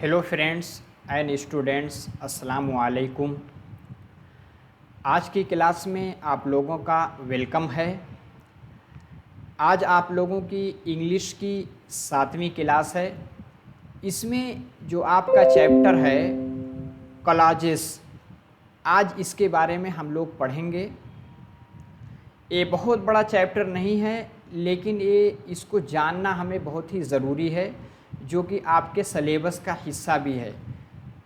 Hello friends and students, अस्सलाम वालेकुम। आज की क्लास में आप लोगों का वेलकम है। आज आप लोगों की इंग्लिश की 7वीं क्लास है। इसमें जो आपका चैप्टर है कॉलेजेस, आज इसके बारे में हम लोग पढ़ेंगे। ये बहुत बड़ा चैप्टर नहीं है, लेकिन ये इसको जानना हमें बहुत ही ज़रूरी है, जो कि आपके सिलेबस का हिस्सा भी है।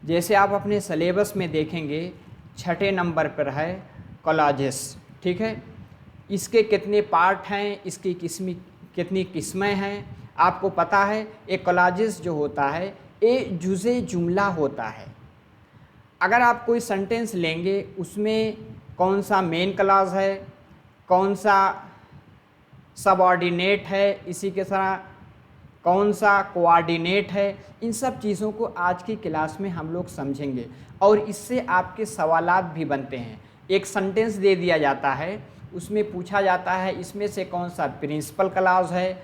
जैसे आप अपने सिलेबस में देखेंगे, छठे नंबर पर है कॉलेजेस, ठीक है। इसके कितने पार्ट हैं, इसकी कितनी किस्में हैं, आपको पता है। एक कॉलेजेस जो होता है ये जुज़े जुमला होता है। अगर आप कोई सेंटेंस लेंगे, उसमें कौन सा मेन क्लॉज है, कौन सा सबऑर्डिनेट है, इसी के तरह कौन सा कोऑर्डिनेट है, इन सब चीज़ों को आज की क्लास में हम लोग समझेंगे। और इससे आपके सवालात भी बनते हैं। एक सेंटेंस दे दिया जाता है, उसमें पूछा जाता है इसमें से कौन सा प्रिंसिपल क्लॉज है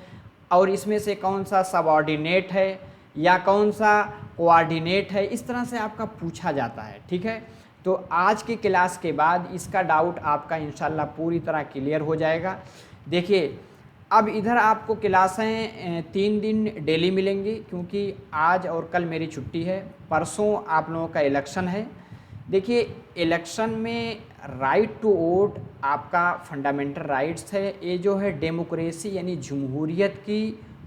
और इसमें से कौन सा सबऑर्डिनेट है या कौन सा कोऑर्डिनेट है। इस तरह से आपका पूछा जाता है, ठीक है। तो आज की क्लास के बाद इसका डाउट आपका इंशाल्लाह पूरी तरह क्लियर हो जाएगा। देखिए, अब इधर आपको क्लासें 3 दिन डेली मिलेंगी, क्योंकि आज और कल मेरी छुट्टी है। परसों आप लोगों का इलेक्शन है। देखिए, इलेक्शन में राइट टू वोट आपका फंडामेंटल राइट्स है। ये जो है डेमोक्रेसी यानी जमहूरियत की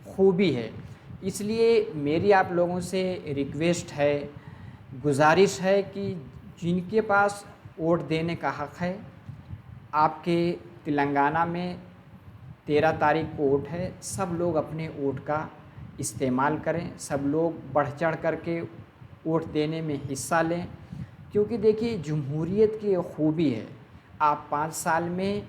खूबी है। इसलिए मेरी आप लोगों से रिक्वेस्ट है, गुजारिश है कि जिनके पास वोट देने का हक़ है, आपके तेलंगाना में 13 तारीख को वोट है, सब लोग अपने वोट का इस्तेमाल करें। सब लोग बढ़ चढ़ करके वोट देने में हिस्सा लें, क्योंकि देखिए जमहूरियत की खूबी है। आप 5 साल में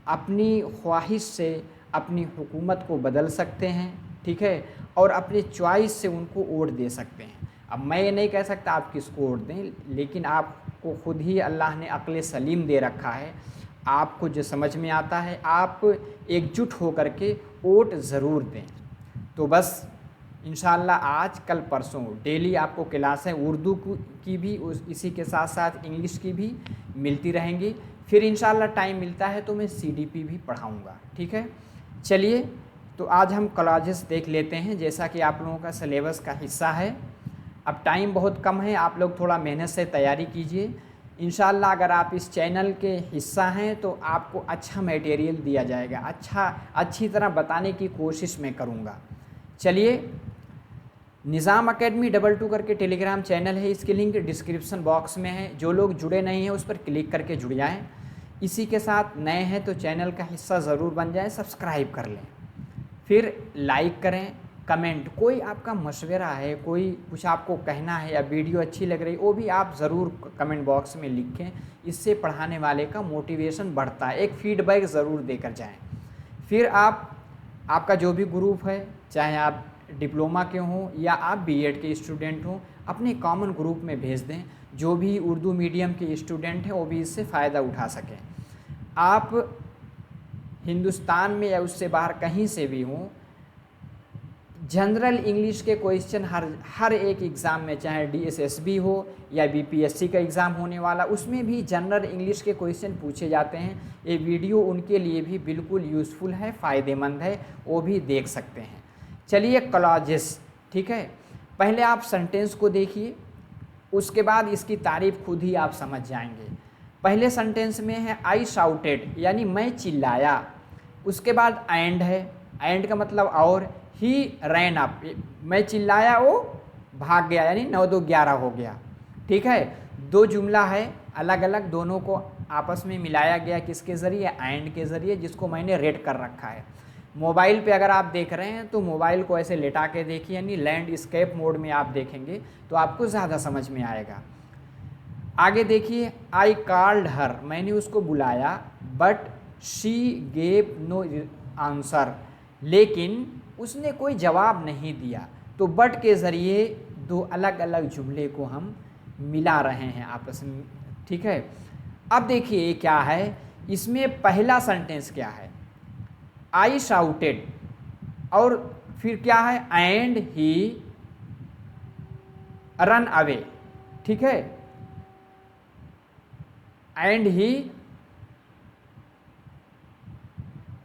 अपनी ख्वाहिश से अपनी हुकूमत को बदल सकते हैं, ठीक है, और अपने चॉइस से उनको वोट दे सकते हैं। अब मैं ये नहीं कह सकता आप किसको वोट दें, लेकिन आपको खुद ही अल्लाह ने अक्ल सलीम दे रखा है। आपको जो समझ में आता है आप एकजुट हो कर के वोट ज़रूर दें। तो बस इंशाल्लाह आज कल परसों डेली आपको क्लासें उर्दू की भी इसी के साथ साथ इंग्लिश की भी मिलती रहेंगी। फिर इंशाल्लाह टाइम मिलता है तो मैं सीडीपी भी पढ़ाऊँगा, ठीक है। चलिए, तो आज हम कॉलेजेस देख लेते हैं, जैसा कि आप लोगों का सिलेबस का हिस्सा है। अब टाइम बहुत कम है, आप लोग थोड़ा मेहनत से तैयारी कीजिए। इंशाल्लाह अगर आप इस चैनल के हिस्सा हैं तो आपको अच्छा मटेरियल दिया जाएगा, अच्छी तरह बताने की कोशिश मैं करूँगा। चलिए, निज़ाम अकेडमी 22 करके टेलीग्राम चैनल है, इसकी लिंक डिस्क्रिप्शन बॉक्स में है। जो लोग जुड़े नहीं हैं उस पर क्लिक करके जुड़ जाएँ। इसी के साथ नए हैं तो चैनल का हिस्सा ज़रूर बन जाए, सब्सक्राइब कर लें, फिर लाइक करें, कमेंट, कोई आपका मशवरा है, कोई कुछ आपको कहना है या वीडियो अच्छी लग रही, वो भी आप ज़रूर कमेंट बॉक्स में लिखें। इससे पढ़ाने वाले का मोटिवेशन बढ़ता है। एक फीडबैक ज़रूर देकर जाएं। फिर आपका जो भी ग्रुप है, चाहे आप डिप्लोमा के हों या आप बीएड के स्टूडेंट हों, अपने कॉमन ग्रुप में भेज दें। जो भी उर्दू मीडियम के स्टूडेंट हैं वो भी इससे फ़ायदा उठा सकें। आप हिंदुस्तान में या उससे बाहर कहीं से भी हों, जनरल इंग्लिश के क्वेश्चन हर एक एग्ज़ाम में, चाहे डीएसएसबी हो या बीपीएससी का एग्ज़ाम होने वाला, उसमें भी जनरल इंग्लिश के क्वेश्चन पूछे जाते हैं। ये वीडियो उनके लिए भी बिल्कुल यूज़फुल है, फ़ायदेमंद है, वो भी देख सकते हैं। चलिए, क्लॉजेस, ठीक है। पहले आप सेंटेंस को देखिए, उसके बाद इसकी तारीफ़ खुद ही आप समझ जाएंगे। पहले सेंटेंस में है आई शाउटेड, यानी मैं चिल्लाया। उसके बाद एंड है, एंड का मतलब और। ही रैन अप, मैं चिल्लाया वो भाग गया, यानी 9 2 11 हो गया, ठीक है। दो जुमला है अलग अलग, दोनों को आपस में मिलाया गया किसके ज़रिए, एंड के ज़रिए, जिसको मैंने रेड कर रखा है। मोबाइल पे अगर आप देख रहे हैं तो मोबाइल को ऐसे लेटा के देखिए, यानी लैंडस्केप मोड में आप देखेंगे तो आपको ज़्यादा समझ में आएगा। आगे देखिए, आई कॉल्ड हर, मैंने उसको बुलाया, but she gave no answer, लेकिन उसने कोई जवाब नहीं दिया। तो बट के ज़रिए दो अलग अलग जुमले को हम मिला रहे हैं आपस में, ठीक है। अब देखिए क्या है, इसमें पहला सेंटेंस क्या है, आई शाउटेड, और फिर क्या है, एंड ही रन अवे, ठीक है, and he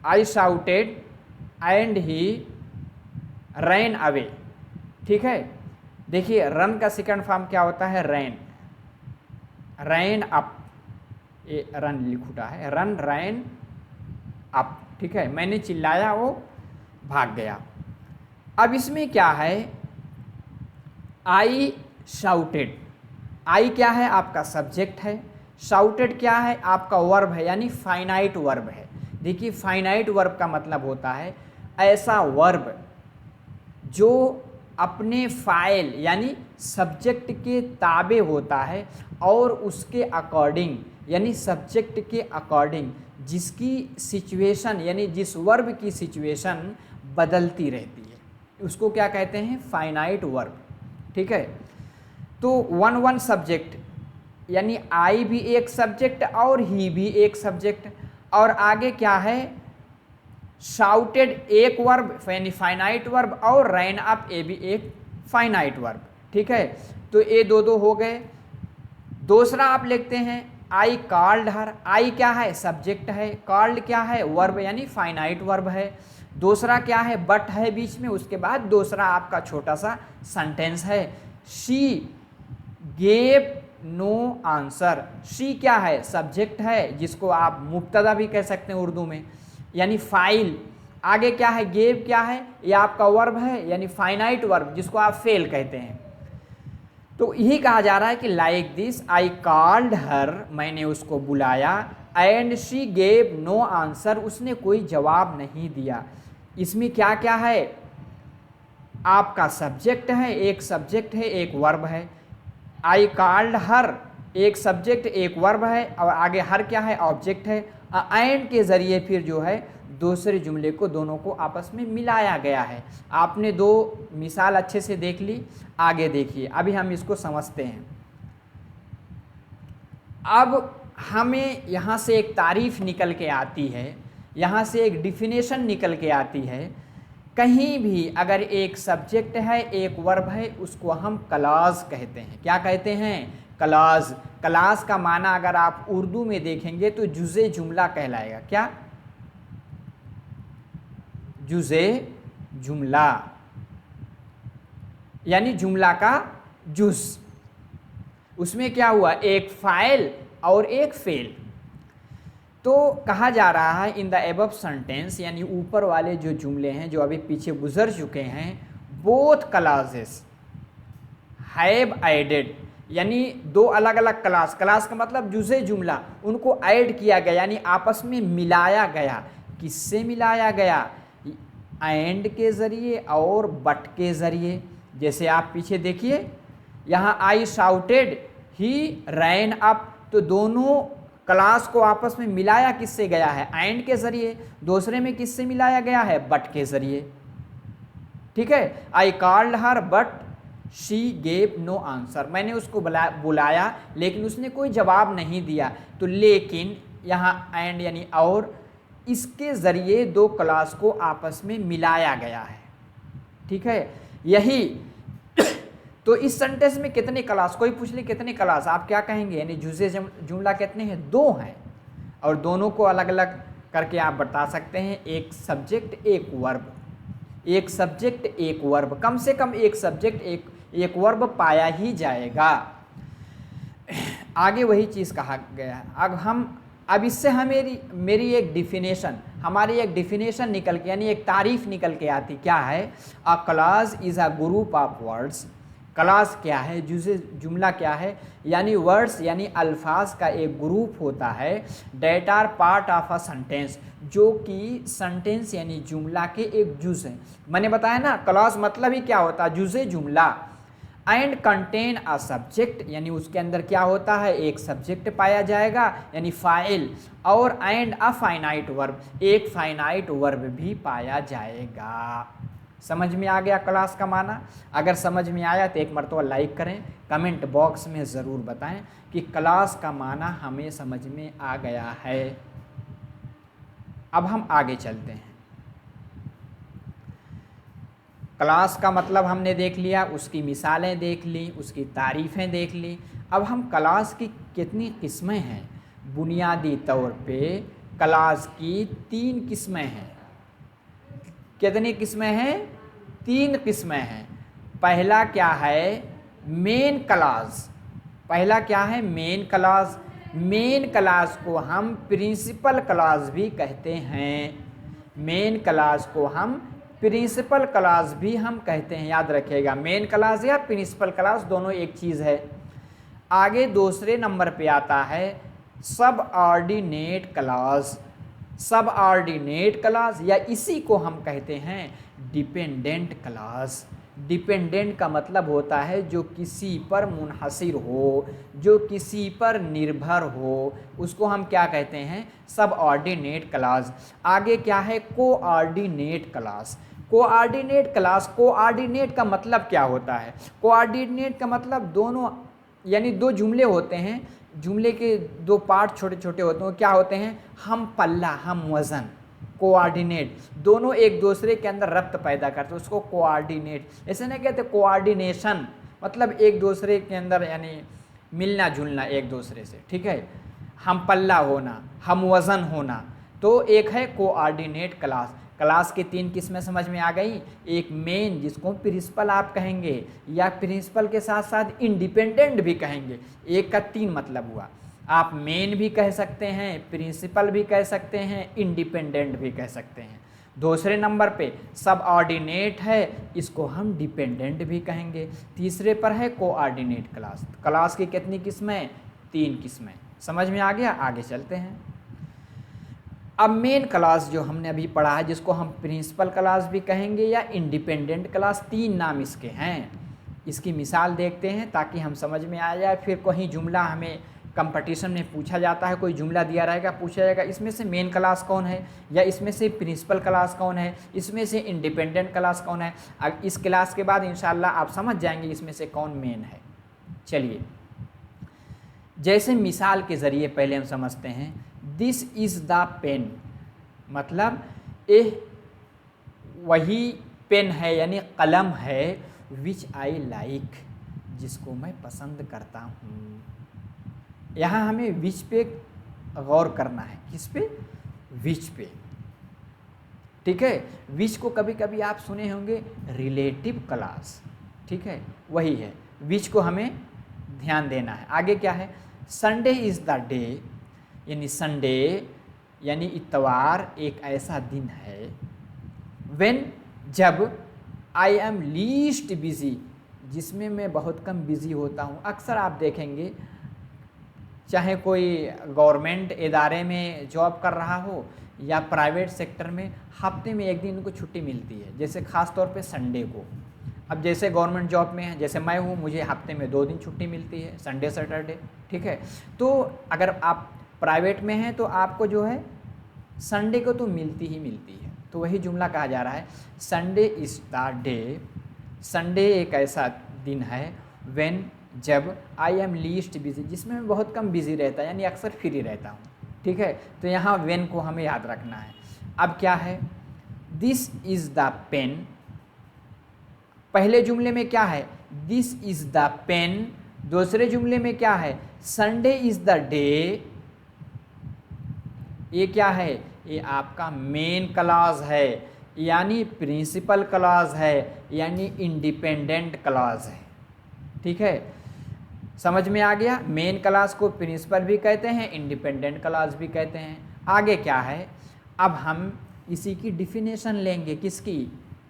I shouted and he ran away, ठीक है। देखिए रन का सेकंड फॉर्म क्या होता है, रैन, रैन अप, ये रन लिखा है, रन रैन अप, ठीक है, मैंने चिल्लाया वो भाग गया। अब इसमें क्या है, आई शाउटेड, आई क्या है, आपका सब्जेक्ट है, शाउटेड क्या है, आपका वर्ब है, यानी फाइनाइट वर्ब है। देखिए फाइनाइट वर्ब का मतलब होता है ऐसा वर्ब जो अपने फाइल यानी सब्जेक्ट के ताबे होता है और उसके अकॉर्डिंग यानी सब्जेक्ट के अकॉर्डिंग जिसकी सिचुएशन यानी जिस वर्ब की सिचुएशन बदलती रहती है, उसको क्या कहते हैं, फाइनाइट वर्ब, ठीक है। तो वन सब्जेक्ट यानी आई भी एक सब्जेक्ट और ही भी एक सब्जेक्ट, और आगे क्या है, शाउटेड एक वर्ब यानी फाइनाइट वर्ब, और रैन अप ये भी एक फाइनाइट वर्ब, ठीक है। तो ये दो हो गए। दूसरा आप लिखते हैं आई कॉल्ड हर, आई क्या है, सब्जेक्ट है, कॉल्ड क्या है, वर्ब यानी फाइनाइट वर्ब है। दूसरा क्या है, बट है बीच में, उसके बाद दूसरा आपका छोटा सा सेंटेंस है, she gave no answer, she क्या है, सब्जेक्ट है जिसको आप मुब्तदा भी कह सकते हैं उर्दू में, यानी फाइल। आगे क्या है, गेव क्या है, ये आपका वर्ब है यानी फाइनाइट वर्ब जिसको आप फेल कहते हैं। तो यही कहा जा रहा है कि like this I called her, मैंने उसको बुलाया, and she gave no answer, उसने कोई जवाब नहीं दिया। इसमें क्या क्या है, आपका सब्जेक्ट है, एक सब्जेक्ट है एक वर्ब है, आई कॉल्ड हर एक सब्जेक्ट एक वर्ब है, और आगे हर क्या है, ऑब्जेक्ट है। एंड के ज़रिए फिर जो है दूसरे जुमले को दोनों को आपस में मिलाया गया है। आपने दो मिसाल अच्छे से देख ली, आगे देखिए, अभी हम इसको समझते हैं। अब हमें यहाँ से एक तारीफ निकल के आती है, यहाँ से एक डिफिनेशन निकल के आती है। कहीं भी अगर एक सब्जेक्ट है एक वर्ब है, उसको हम क्लॉज कहते हैं। क्या कहते हैं, क्लॉज। क्लॉज का माना अगर आप उर्दू में देखेंगे तो जुज़े जुमला कहलाएगा। क्या, जुज़े जुमला, यानी जुमला का जुज। उसमें क्या हुआ, एक फाइल और एक फेल। तो कहा जा रहा है इन द एबव सेंटेंस, यानी ऊपर वाले जो जुमले हैं जो अभी पीछे गुजर चुके हैं, बोथ क्लॉजेस हैव एडेड, यानी दो अलग अलग क्लास, क्लास का मतलब जुज़े जुमला, उनको ऐड किया गया यानी आपस में मिलाया गया। किससे मिलाया गया, एंड के ज़रिए और बट के ज़रिए। जैसे आप पीछे देखिए, यहाँ I shouted he rain up, तो दोनों क्लास को आपस में मिलाया किससे गया है, एंड के ज़रिए। दूसरे में किससे मिलाया गया है, बट के ज़रिए, ठीक है। I called her but she gave no answer, मैंने उसको बुलाया लेकिन उसने कोई जवाब नहीं दिया। तो लेकिन यहाँ एंड यानी और, इसके ज़रिए दो क्लास को आपस में मिलाया गया है, ठीक है। यही तो इस सेंटेंस में कितने क्लास, कोई पूछ ले कितने क्लास, आप क्या कहेंगे, यानी जुज़े जुमला कितने हैं, दो हैं, और दोनों को अलग अलग करके आप बता सकते हैं, एक सब्जेक्ट एक वर्ब, एक सब्जेक्ट एक वर्ब, कम से कम एक सब्जेक्ट एक वर्ब पाया ही जाएगा। आगे वही चीज़ कहा गया है। अब इससे मेरी एक डिफिनेशन, हमारी एक डिफिनेशन निकल के यानी एक तारीफ निकल के आती, क्या है, a clause is a group of words. Clause क्या है, जुमला क्या है, यानी वर्ड्स यानी अल्फाज का एक ग्रुप होता है, that are part of a sentence, जो कि सेंटेंस यानी जुमला के एक जुज है। मैंने बताया ना क्लॉज मतलब ही क्या होता है, जुज़े जुमला। एंड कंटेन अ सब्जेक्ट, यानी उसके अंदर क्या होता है, एक सब्जेक्ट पाया जाएगा यानी फाइल, और एंड अ फाइनाइट वर्ब, एक फाइनाइट वर्ब भी पाया जाएगा। समझ में आ गया क्लास का माना? अगर समझ में आया तो एक मरतबा लाइक करें, कमेंट बॉक्स में ज़रूर बताएं कि क्लास का माना हमें समझ में आ गया है। अब हम आगे चलते हैं। क्लास का मतलब हमने देख लिया, उसकी मिसालें देख ली, उसकी तारीफ़ें देख ली। अब हम क्लास की कितनी किस्में हैं, बुनियादी तौर पे क्लास की 3 किस्में हैं। कितनी किस्में हैं? 3 किस्में हैं। पहला क्या है? Main class. पहला क्या है? Main class. मेन क्लास को हम प्रिंसिपल क्लास भी कहते हैं। मेन क्लास को हम प्रिंसिपल क्लास भी हम कहते हैं, याद रखिएगा। मेन क्लास या प्रिंसिपल क्लास दोनों एक चीज़ है। आगे दूसरे नंबर पे आता है सब ऑर्डिनेट क्लास। सब ऑर्डिनेट क्लास या इसी को हम कहते हैं डिपेंडेंट क्लास। डिपेंडेंट का मतलब होता है जो किसी पर मुनहसिर हो, जो किसी पर निर्भर हो, उसको हम क्या कहते हैं? सब ऑर्डिनेट क्लास। आगे क्या है? Coordinate class. Coordinate class, coordinate का मतलब क्या होता है? कोऑर्डिनेट का मतलब दोनों, यानी दो जुमले होते हैं, जुमले के 2 पार्ट छोटे छोटे होते हैं, क्या होते हैं? हम पल्ला, हम वज़न। कोऑर्डिनेट, दोनों एक दूसरे के अंदर रब्त पैदा करते हैं, उसको कोऑर्डिनेट। ऐसे नहीं कहते कोऑर्डिनेशन, मतलब एक दूसरे के अंदर यानी मिलना जुलना एक दूसरे से, ठीक है। हम पल्ला होना, हम वज़न होना, तो एक है कोऑर्डिनेट क्लास। क्लास की 3 किस्में समझ में आ गई। एक मेन, जिसको प्रिंसिपल आप कहेंगे, या प्रिंसिपल के साथ साथ इंडिपेंडेंट भी कहेंगे। एक का 3 मतलब हुआ। आप मेन भी कह सकते हैं, प्रिंसिपल भी कह सकते हैं, इंडिपेंडेंट भी कह सकते हैं। दूसरे नंबर पे सब ऑर्डिनेट है, इसको हम डिपेंडेंट भी कहेंगे। तीसरे पर है कोऑर्डिनेट क्लास। क्लास की कितनी किस्में? 3 किस्में। समझ में आ गया? आगे चलते हैं। अब मेन क्लास जो हमने अभी पढ़ा है, जिसको हम प्रिंसिपल क्लास भी कहेंगे या इंडिपेंडेंट क्लास, 3 नाम इसके हैं। इसकी मिसाल देखते हैं ताकि हम समझ में आ जाए। फिर कहीं जुमला हमें कंपटीशन में पूछा जाता है, कोई जुमला दिया रहेगा, पूछा जाएगा इसमें से मेन क्लास कौन है, या इसमें से प्रिंसिपल क्लास कौन है, इसमें से इंडिपेंडेंट क्लास कौन है। अब इस क्लास के बाद इंशाल्लाह आप समझ जाएंगे इसमें से कौन मेन है। चलिए, जैसे मिसाल के ज़रिए पहले हम समझते हैं। दिस इज़ द पेन, मतलब यह वही पेन है, यानी कलम है, विच आई लाइक, जिसको मैं पसंद करता हूँ। यहाँ हमें विच पे गौर करना है। किस पे? विच पे, ठीक है। विच को कभी कभी आप सुने होंगे रिलेटिव क्लास, ठीक है, वही है। विच को हमें ध्यान देना है। आगे क्या है? संडे इज़ द डे, यानी संडे यानी इतवार एक ऐसा दिन है, व्हेन, जब, आई एम लीस्ट बिजी, जिसमें मैं बहुत कम बिजी होता हूँ। अक्सर आप देखेंगे, चाहे कोई गवर्नमेंट इदारे में जॉब कर रहा हो या प्राइवेट सेक्टर में, हफ्ते में एक दिन उनको छुट्टी मिलती है, जैसे ख़ास तौर पे संडे को। अब जैसे गवर्नमेंट जॉब में है, जैसे मैं हूँ, मुझे हफ्ते में 2 दिन छुट्टी मिलती है, संडे सैटरडे, ठीक है। तो अगर आप प्राइवेट में हैं तो आपको जो है संडे को तो मिलती ही मिलती है। तो वही जुमला कहा जा रहा है, Sunday is the day, Sunday एक ऐसा दिन है, व्हेन, जब, आई एम लीस्ट बिजी, जिसमें मैं बहुत कम बिजी रहता है, यानी अक्सर फ्री रहता हूँ, ठीक है। तो यहाँ व्हेन को हमें याद रखना है। अब क्या है? दिस इज़ द पेन, पहले जुमले में क्या है? This is the pen. दूसरे जुमले में क्या है? Sunday is the day. ये क्या है? ये आपका मेन क्लास है, यानी प्रिंसिपल क्लास है, यानी इंडिपेंडेंट क्लास है, ठीक है। समझ में आ गया? मेन क्लास को प्रिंसिपल भी कहते हैं, इंडिपेंडेंट क्लास भी कहते हैं। आगे क्या है? अब हम इसी की डिफिनेशन लेंगे। किसकी?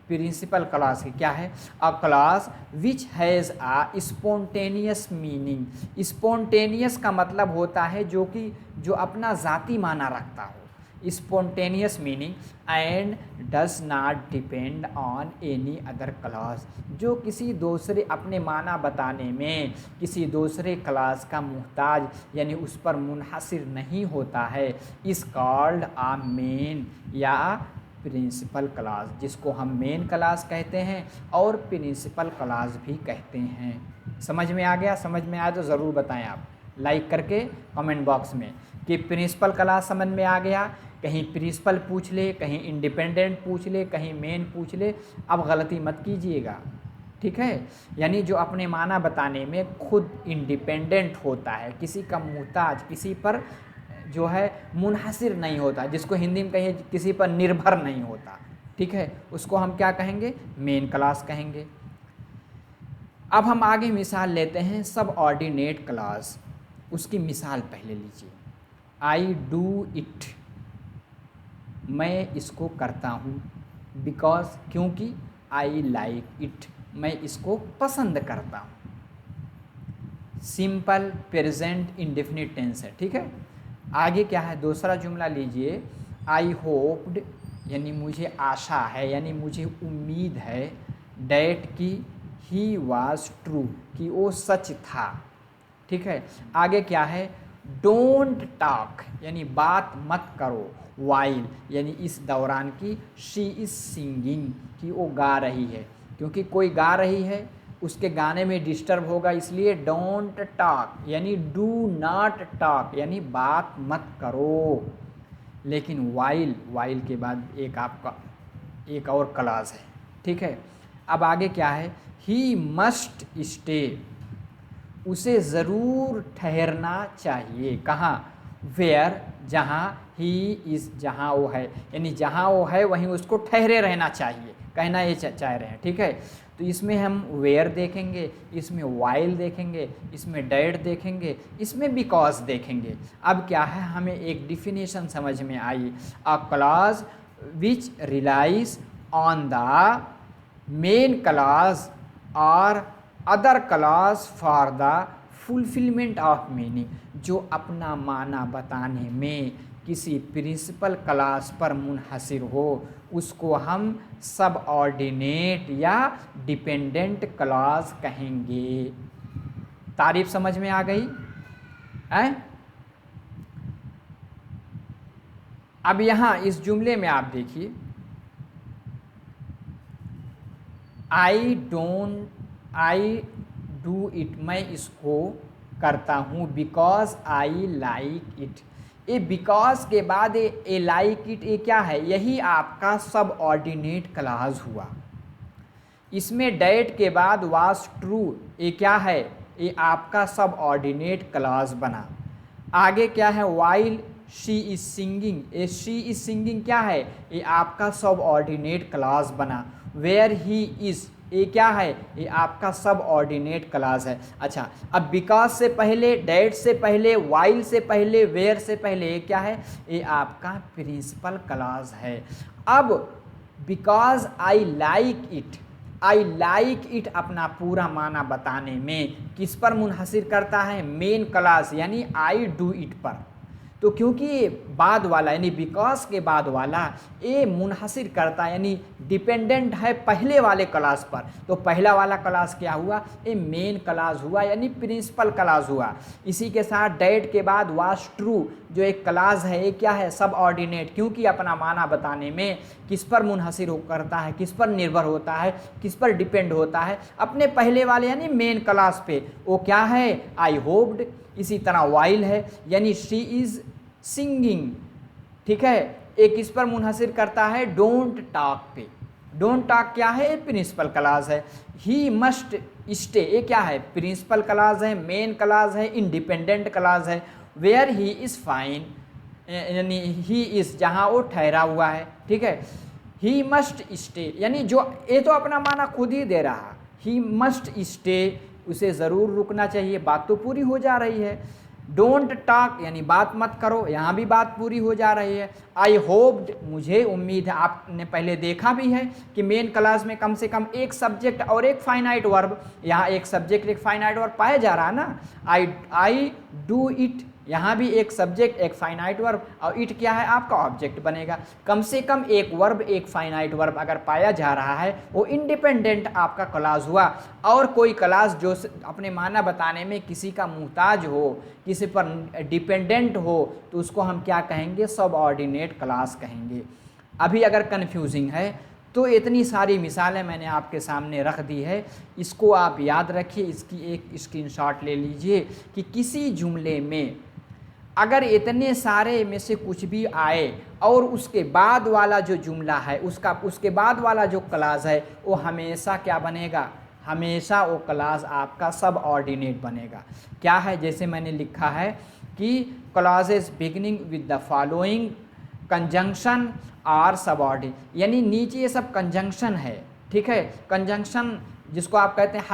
प्रिंसिपल क्लास की। क्या है? A class which has a spontaneous meaning. Spontaneous का मतलब होता है जो अपना ज़ाती माना रखता हो, spontaneous meaning, and does not depend on any other class, जो किसी दूसरे, अपने माना बताने में किसी दूसरे क्लास का मुहताज, यानी उस पर मुनहसिर नहीं होता है। इस कॉल्ड आ मेन या प्रिंसिपल क्लास, जिसको हम मेन क्लास कहते हैं और प्रिंसिपल क्लास भी कहते हैं। समझ में आ गया? समझ में आया तो ज़रूर बताएं आप। लाइक करके कमेंट बॉक्स में कि प्रिंसिपल क्लास समझ में आ गया। कहीं प्रिंसिपल पूछ ले, कहीं इंडिपेंडेंट पूछ ले, कहीं मेन पूछ ले, अब गलती मत कीजिएगा, ठीक है। यानी जो अपने माना बताने में खुद इंडिपेंडेंट होता है, किसी का मुहताज, किसी पर जो है मुनहसिर नहीं होता, जिसको हिंदी में कहिए किसी पर निर्भर नहीं होता, ठीक है, उसको हम क्या कहेंगे, मेन क्लास कहेंगे। अब हम आगे मिसाल लेते हैं सब ऑर्डिनेट क्लास। उसकी मिसाल पहले लीजिए। आई डू इट, मैं इसको करता हूँ, बिकॉज क्योंकि, आई लाइक इट, मैं इसको पसंद करता हूँ। सिंपल प्रेजेंट इंडेफिनिट टेंस है, ठीक है। आगे क्या है, दूसरा जुमला लीजिए। आई होप्ड, यानी मुझे आशा है, यानी मुझे उम्मीद है, डैट की ही वाज ट्रू, कि वो सच था, ठीक है। आगे क्या है, डोंट टॉक, यानी बात मत करो, वाइल, यानी इस दौरान की, शी इज़ सिंगिंग, कि वो गा रही है, क्योंकि कोई गा रही है उसके गाने में डिस्टर्ब होगा, इसलिए डोंट टॉक, यानी डू नॉट टॉक, यानी बात मत करो। लेकिन वाइल, वाइल के बाद एक आपका एक और क्लास है, ठीक है। अब आगे क्या है, ही मस्ट स्टे, उसे ज़रूर ठहरना चाहिए, कहाँ, वेयर, जहाँ, ही इज़, जहाँ वो है, यानी जहाँ वो है वहीं उसको ठहरे रहना चाहिए, कहना ये चाह रहे हैं, ठीक है। तो इसमें हम वेयर देखेंगे, इसमें वाइल देखेंगे, इसमें डैट देखेंगे, इसमें बिकॉज देखेंगे। अब क्या है, हमें एक डिफिनेशन समझ में आई, a clause which relies on the main clause और other clause for the fulfilment of meaning, जो अपना माना बताने में किसी प्रिंसिपल क्लॉज पर मुनहसिर हो, उसको हम सब ऑर्डिनेट या डिपेंडेंट क्लॉज कहेंगे। तारीफ समझ में आ गई है? अब यहाँ इस जुमले में आप देखिए, आई डू इट, मैं इसको करता हूँ, बिकॉज आई लाइक इट। ये बिकॉज के बाद ए लाइक इट, ये क्या है, यही आपका सब ऑर्डिनेट क्लॉज हुआ। इसमें डैट के बाद वाज ट्रू, ये क्या है, ये आपका सब ऑर्डिनेट क्लॉज बना। आगे क्या है, वाइल शी इज सिंगिंग, ये शी इज सिंगिंग क्या है, ये आपका सब ऑर्डिनेट क्लॉज बना। वेयर ही इज, ये क्या है, ये आपका सब ऑर्डिनेट क्लॉज है। अच्छा, अब बिकॉज से पहले, डैट से पहले, वाइल से पहले, वेयर से पहले, ये क्या है, ये आपका प्रिंसिपल क्लॉज है। अब because I like it, I like it अपना पूरा माना बताने में किस पर मुनहसिर करता है, मेन क्लॉज यानी आई डू इट पर। तो क्योंकि ये बाद वाला यानी बिकॉज के बाद वाला ये मुनहसिर करता है, यानी डिपेंडेंट है पहले वाले क्लास पर, तो पहला वाला क्लास क्या हुआ, ये मेन क्लास हुआ, यानी प्रिंसिपल क्लास हुआ। इसी के साथ डैट के बाद वाज ट्रू, जो एक क्लास है, ये क्या है, सब ऑर्डिनेट, क्योंकि अपना माना बताने में किस पर मुनहसिर करता है, किस पर निर्भर होता है, किस पर डिपेंड होता है, अपने पहले वाले यानी मेन क्लास पे। वो क्या है, आई होप्ड। इसी तरह वाइल है, यानी शी इज़ सिंगिंग, ठीक है, एक इस पर मुनहसिर करता है डोंट टॉक पे। डोंट टॉक क्या है, प्रिंसिपल क्लॉज है। ही मस्ट स्टे, ये क्या है, प्रिंसिपल क्लॉज है, मेन क्लॉज है, इंडिपेंडेंट क्लॉज है। वेयर ही इज़ फाइन, यानी ही इज़, जहाँ वो ठहरा हुआ है, ठीक है। ही मस्ट स्टे, यानी जो ये तो अपना माना खुद ही दे रहा, ही मस्ट स्टे, उसे ज़रूर रुकना चाहिए, बात तो पूरी हो जा रही है। डोंट टॉक यानी बात मत करो, यहाँ भी बात पूरी हो जा रही है। आई होप्ड, मुझे उम्मीद है, आपने पहले देखा भी है कि मेन क्लास में कम से कम एक सब्जेक्ट और एक फाइनाइट वर्ब, यहाँ एक सब्जेक्ट एक फाइनाइट वर्ब पाया जा रहा है ना। आई डू इट, यहाँ भी एक सब्जेक्ट एक फाइनाइट वर्ब, और इट क्या है, आपका ऑब्जेक्ट बनेगा। कम से कम एक वर्ब एक फाइनाइट वर्ब अगर पाया जा रहा है, वो इंडिपेंडेंट आपका क्लास हुआ। और कोई क्लास जो अपने माना बताने में किसी का मुहताज हो, किसी पर डिपेंडेंट हो, तो उसको हम क्या कहेंगे, सब ऑर्डिनेट क्लास कहेंगे। अभी अगर कन्फ्यूजिंग है तो इतनी सारी मिसालें मैंने आपके सामने रख दी है, इसको आप याद रखिए, इसकी एक स्क्रीनशॉट ले लीजिए कि किसी जुमले में अगर इतने सारे में से कुछ भी आए और उसके बाद वाला जो जुमला है उसके बाद वाला जो क्लास है वो हमेशा क्या बनेगा, हमेशा वो क्लास आपका सब ऑर्डिनेट बनेगा। क्या है, जैसे मैंने लिखा है कि clauses beginning with the following conjunction are subordinate, यानी नीचे ये सब कंजंक्शन है, ठीक है। कंजंक्शन जिसको आप कहते हैं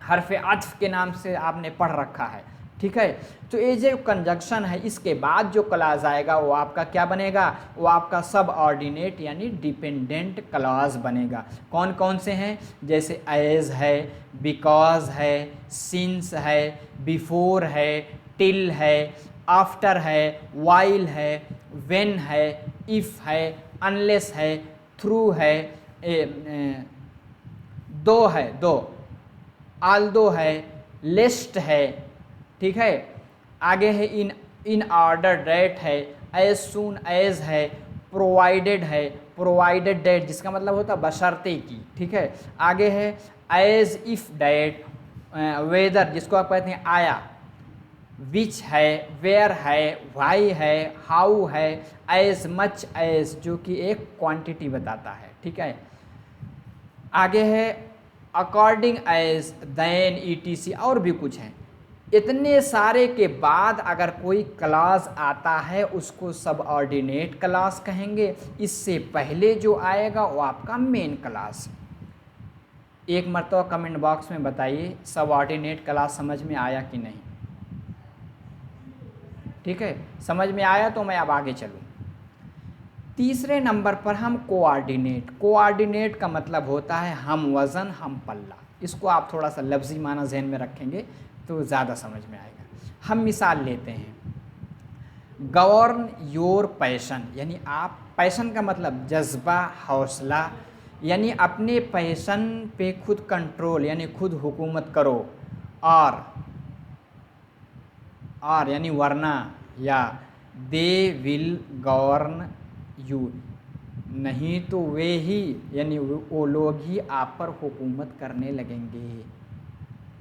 हरफ अत्फ के नाम से आपने पढ़ रखा है, ठीक है। तो ये जो कंजंक्शन है इसके बाद जो क्लॉज आएगा वो आपका क्या बनेगा, वो आपका सब ऑर्डिनेट यानी डिपेंडेंट क्लॉज बनेगा। कौन कौन से हैं, जैसे एज है, बिकॉज है, सिंस है, बिफोर है, टिल है, आफ्टर है, वाइल है, व्हेन है, इफ है, अनलेस है, थ्रू है, दो है, दो, आल्दो है, लिस्ट है, ठीक है। आगे है इन ऑर्डर डेट है, एज सून एज है, प्रोवाइडेड है, प्रोवाइडेड डेट जिसका मतलब होता है बशर्ते की, ठीक है। आगे है एज इफ डेट, वेदर जिसको आप कहते हैं आया, विच है, वेयर है, वाई है, हाउ है, एज मच एज जो कि एक क्वांटिटी बताता है, ठीक है। आगे है अकॉर्डिंग एज, देन, ईटीसी और भी कुछ है। इतने सारे के बाद अगर कोई क्लास आता है उसको सबऑर्डिनेट क्लास कहेंगे। इससे पहले जो आएगा वो आपका मेन क्लास। एक मरतबा कमेंट बॉक्स में बताइए सबऑर्डिनेट क्लास समझ में आया कि नहीं, ठीक है। समझ में आया तो मैं अब आगे चलूँ। तीसरे नंबर पर हम कोऑर्डिनेट का मतलब होता है हम वज़न हम पल्ला। इसको आप थोड़ा सा लफ्ज़ी माना जहन में रखेंगे तो ज़्यादा समझ में आएगा। हम मिसाल लेते हैं, गवर्न योर पैशन, यानी आप, पैशन का मतलब जज्बा, हौसला, यानी अपने पैशन पे खुद कंट्रोल यानी खुद हुकूमत करो, और यानी वरना, या दे विल गवर्न यू, नहीं तो वे ही यानी वो लोग ही आप पर हुकूमत करने लगेंगे,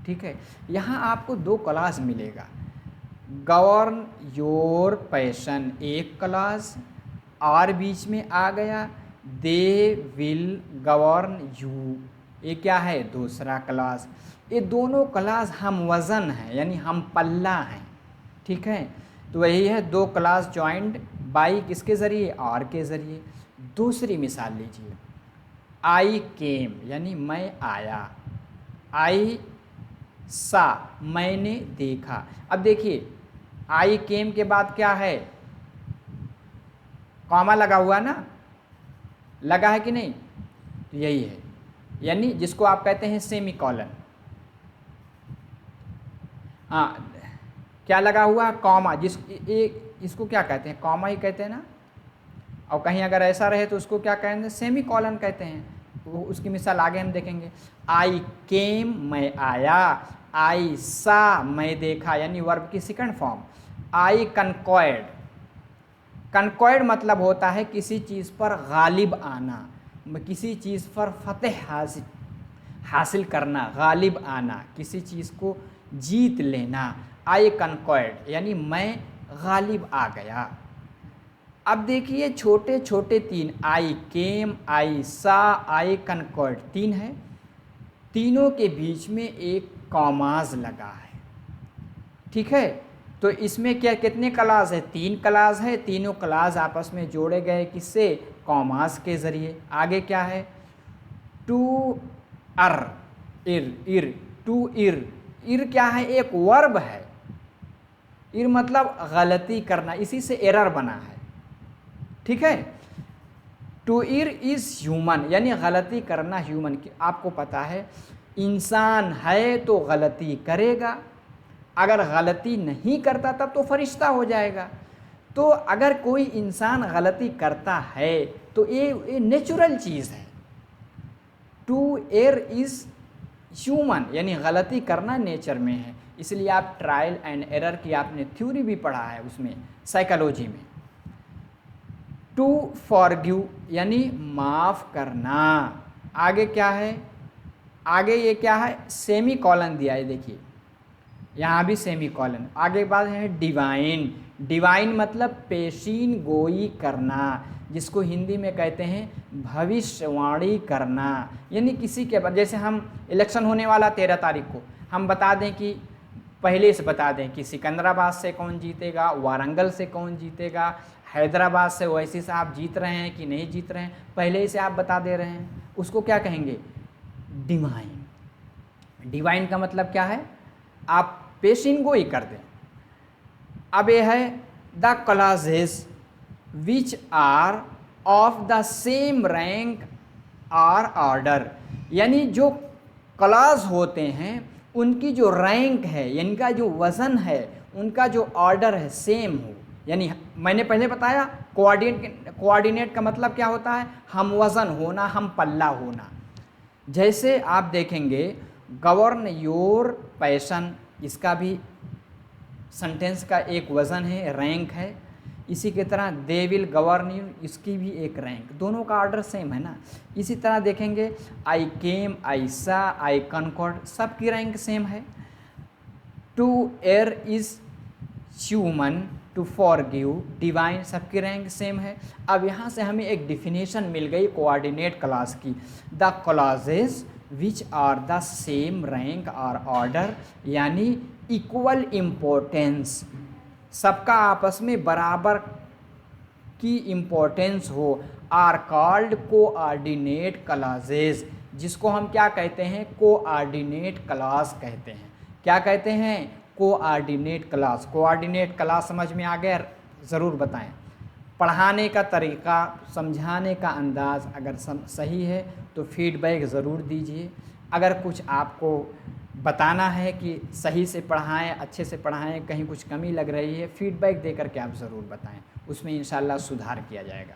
ठीक है। यहाँ आपको दो क्लास मिलेगा, गवर्न योर पैशन एक क्लास, और बीच में आ गया दे विल गवर्न यू, ये क्या है, दूसरा क्लास। ये दोनों क्लास हम वज़न है यानी हम पल्ला हैं, ठीक है। तो वही है दो क्लास जॉइंट बाई किसके ज़रिए, और के ज़रिए। दूसरी मिसाल लीजिए, आई केम यानी मैं आया, आई सा मैंने देखा। अब देखिए आई केम के बाद क्या है, कॉमा लगा हुआ ना, लगा है कि नहीं, तो यही है, यानी जिसको आप कहते हैं सेमी कॉलन। हाँ, क्या लगा हुआ, कॉमा, इसको क्या कहते हैं, कॉमा ही कहते हैं ना, और कहीं अगर ऐसा रहे तो उसको क्या कहेंगे, सेमी कॉलन कहते हैं। वो उसकी मिसाल आगे हम देखेंगे। आई केम मैं आया, आई सा मैं देखा, यानी वर्ब की सेकंड फॉर्म। आई कनकॉयड, कनकॉयड मतलब होता है किसी चीज़ पर गालिब आना, किसी चीज़ पर फतेह हासिल करना, गालिब आना, किसी चीज़ को जीत लेना। आई कनकॉयड यानी मैं गालिब आ गया। अब देखिए छोटे छोटे तीन, आई केम, आई सा, आई कनकॉयड, तीन है, तीनों के बीच में एक कॉमाज लगा है, ठीक है। तो इसमें क्या कितने क्लास है, तीन क्लास है, तीनों क्लास आपस में जोड़े गए किससे, कॉमाज के ज़रिए। आगे क्या है, टू अर इर, टू इर क्या है, एक वर्ब है, इर मतलब गलती करना, इसी से एरर बना है, ठीक है। टू इर इज़ ह्यूमन यानी गलती करना ह्यूमन की। आपको पता है इंसान है तो गलती करेगा, अगर गलती नहीं करता तब तो फरिश्ता हो जाएगा। तो अगर कोई इंसान गलती करता है तो ये नेचुरल चीज़ है। टू एर इज़ ह्यूमन यानी गलती करना नेचर में है। इसलिए आप ट्रायल एंड एरर की आपने थ्योरी भी पढ़ा है उसमें, साइकोलॉजी में। टू फॉरगिव यानी माफ़ करना। आगे क्या है, आगे ये क्या है, सेमी कॉलन दिया है, देखिए यहाँ भी सेमी कॉलन। आगे बात है डिवाइन। डिवाइन मतलब पेशीन गोई करना, जिसको हिंदी में कहते हैं भविष्यवाणी करना। यानी किसी के, जैसे हम इलेक्शन होने वाला 13 तारीख को, हम बता दें कि पहले से बता दें कि सिकंदराबाद से कौन जीतेगा, वारंगल से कौन जीतेगा, हैदराबाद से ओवैसी साहब जीत रहे हैं कि नहीं जीत रहे हैं, पहले से आप बता दे रहे हैं, उसको क्या कहेंगे, डिवाइन। डिवाइन का मतलब क्या है, आप पेशिन गोई कर दें। अब ये है the clauses which are of the same rank or order, यानी जो क्लॉज होते हैं उनकी जो रैंक है, इनका जो वज़न है, उनका जो ऑर्डर है सेम हो। यानी मैंने पहले बताया कोऑर्डिनेट का मतलब क्या होता है, हम वज़न होना, हम पल्ला होना। जैसे आप देखेंगे गवर्न योर पैशन, इसका भी सेंटेंस का एक वज़न है, रैंक है। इसी की तरह दे विल गवर्न यू, इसकी भी एक रैंक, दोनों का ऑर्डर सेम है ना। इसी तरह देखेंगे आई came, I saw, I conquered, सबकी रैंक सेम है। To err is human, to forgive divine, सबकी रैंक सेम है। अब यहाँ से हमें एक डिफिनेशन मिल गई कोऑर्डिनेट क्लॉज की, the clauses which are the same rank और ऑर्डर, यानी इक्वल इम्पोर्टेंस, सबका आपस में बराबर की इम्पोर्टेंस हो, आर कॉल्ड कोऑर्डिनेट क्लॉजेस, जिसको हम क्या कहते हैं, कोऑर्डिनेट क्लॉज कहते हैं। क्या कहते हैं, कोऑर्डिनेट क्लॉज। कोऑर्डिनेट क्लॉज समझ में आ गया, ज़रूर बताएं। पढ़ाने का तरीका, समझाने का अंदाज़ अगर सही है तो फीडबैक ज़रूर दीजिए। अगर कुछ आपको बताना है कि सही से पढ़ाएं, अच्छे से पढ़ाएं, कहीं कुछ कमी लग रही है, फीडबैक देकर के आप ज़रूर बताएं, उसमें इंशाल्लाह सुधार किया जाएगा।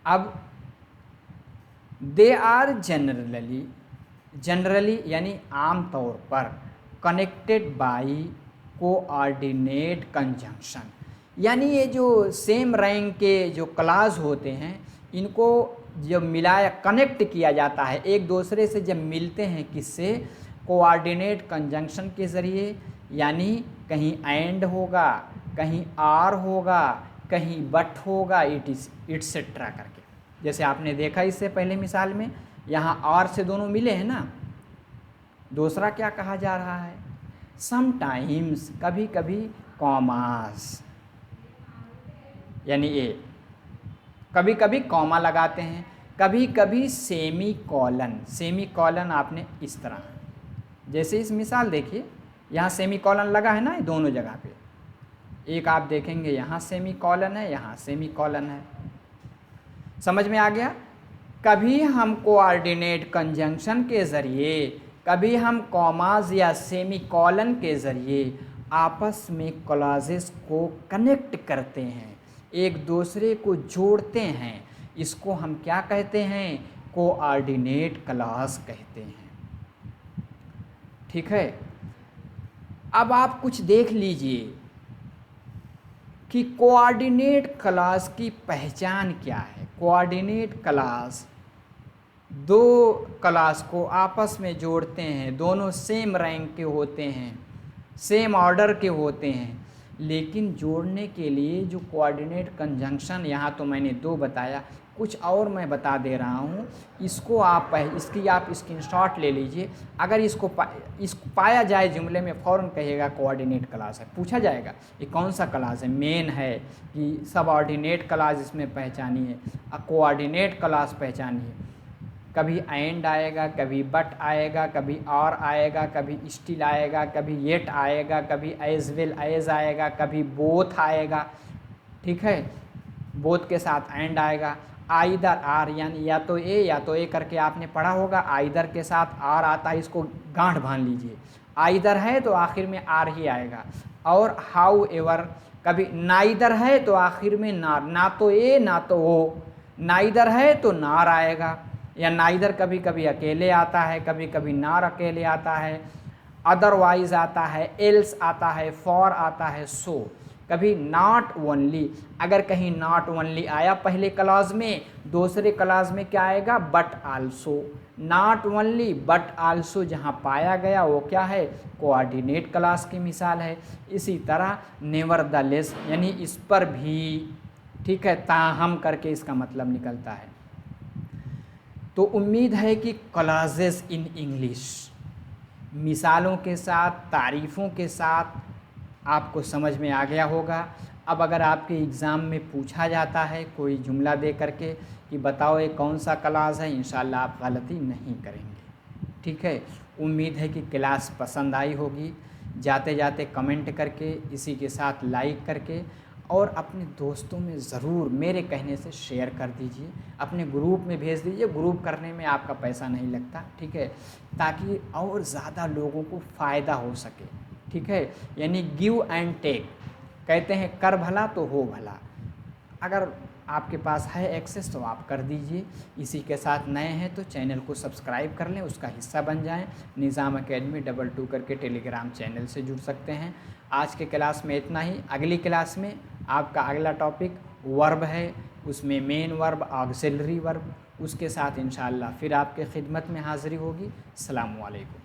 अब दे आर जनरली यानी आम तौर पर कनेक्टेड बाई कोऑर्डिनेट कंजंक्शन, यानी ये जो सेम रैंक के जो क्लॉज होते हैं, इनको जब मिलाया, कनेक्ट किया जाता है एक दूसरे से, जब मिलते हैं किससे, कोऑर्डिनेट कंजंक्शन के ज़रिए। यानी कहीं एंड होगा, कहीं आर होगा, कहीं बट होगा, इट्सेट्रा करके। जैसे आपने देखा इससे पहले मिसाल में, यहाँ आर से दोनों मिले हैं ना। दूसरा क्या कहा जा रहा है, समटाइम्स, कभी कभी कॉमास, यानी ए, कभी कभी कॉमा लगाते हैं, कभी कभी सेमी कॉलन। सेमी कॉलन आपने इस तरह, जैसे इस मिसाल देखिए, यहाँ सेमी कॉलन लगा है ना, दोनों जगह पे। एक आप देखेंगे यहाँ सेमी कॉलन है, यहाँ सेमी कॉलन है। समझ में आ गया। कभी हम कोऑर्डिनेट कंजंक्शन के ज़रिए, कभी हम कॉमाज या सेमी कॉलन के ज़रिए आपस में क्लॉजेस को कनेक्ट करते हैं, एक दूसरे को जोड़ते हैं। इसको हम क्या कहते हैं, कोऑर्डिनेट क्लॉज कहते हैं। ठीक है। अब आप कुछ देख लीजिए कि कोऑर्डिनेट क्लॉज की पहचान क्या है। कोऑर्डिनेट क्लॉज दो क्लॉज को आपस में जोड़ते हैं, दोनों सेम रैंक के होते हैं, सेम ऑर्डर के होते हैं, लेकिन जोड़ने के लिए जो कोऑर्डिनेट कंजंक्शन, यहाँ तो मैंने दो बताया, कुछ और मैं बता दे रहा हूँ। इसको आप इसकी आप स्क्रीनशॉट ले लीजिए। अगर इसको पाया जाए जुमले में, फ़ौरन कहिएगा कोऑर्डिनेट क्लॉज है। पूछा जाएगा ये कौन सा क्लॉज है, मेन है कि सबऑर्डिनेट क्लॉज इसमें पहचानिए, कोऑर्डिनेट क्लॉज पहचानिए। कभी एंड आएगा, कभी बट आएगा, कभी और आएगा, कभी स्टिल आएगा, कभी येट आएगा, कभी एज वेल एज आएगा, कभी बोथ आएगा। ठीक है, बोथ के साथ एंड आएगा। आइदर आर, यानी या तो ए करके आपने पढ़ा होगा, आइदर के साथ आर आता है, इसको गांठ बांध लीजिए। आइदर है तो आखिर में आर ही आएगा। और हाउ एवर, कभी नाइदर है तो आखिर में नार, ना तो ए ना तो ओ, नाइदर है तो नार आएगा। या नाइदर कभी कभी अकेले आता है, कभी कभी नार अकेले आता है, अदरवाइज आता है, एल्स आता है, फॉर आता है, सो। कभी नॉट ओनली। अगर कहीं नॉट ओनली आया पहले क्लॉज में, दूसरे क्लॉज में क्या आएगा, but also. Not only but also जहाँ पाया गया वो क्या है, कोऑर्डिनेट क्लॉज की मिसाल है। इसी तरह नेवरदलेस यानी इस पर भी, ठीक है, ताहम करके इसका मतलब निकलता है। तो उम्मीद है कि क्लॉजेस इन इंग्लिश मिसालों के साथ, तारीफ़ों के साथ आपको समझ में आ गया होगा। अब अगर आपके एग्ज़ाम में पूछा जाता है कोई जुमला दे करके कि बताओ ये कौन सा क्लास है, इंशाल्लाह आप गलती नहीं करेंगे। ठीक है, उम्मीद है कि क्लास पसंद आई होगी। जाते जाते कमेंट करके, इसी के साथ लाइक करके और अपने दोस्तों में ज़रूर मेरे कहने से शेयर कर दीजिए, अपने ग्रुप में भेज दीजिए। ग्रुप करने में आपका पैसा नहीं लगता, ठीक है, ताकि और ज़्यादा लोगों को फ़ायदा हो सके। ठीक है, यानी गिव एंड टेक, कहते हैं कर भला तो हो भला। अगर आपके पास है एक्सेस तो आप कर दीजिए। इसी के साथ नए हैं तो चैनल को सब्सक्राइब कर लें, उसका हिस्सा बन जाएं। निज़ाम एकेडमी 22 करके टेलीग्राम चैनल से जुड़ सकते हैं। आज के क्लास में इतना ही। अगली क्लास में आपका अगला टॉपिक वर्ब है, उसमें मेन वर्ब, ऑक्सिलरी वर्ब, उसके साथ इंशाअल्लाह फिर आपके खिदमत में हाज़िरी होगी। अस्सलामु अलैकुम।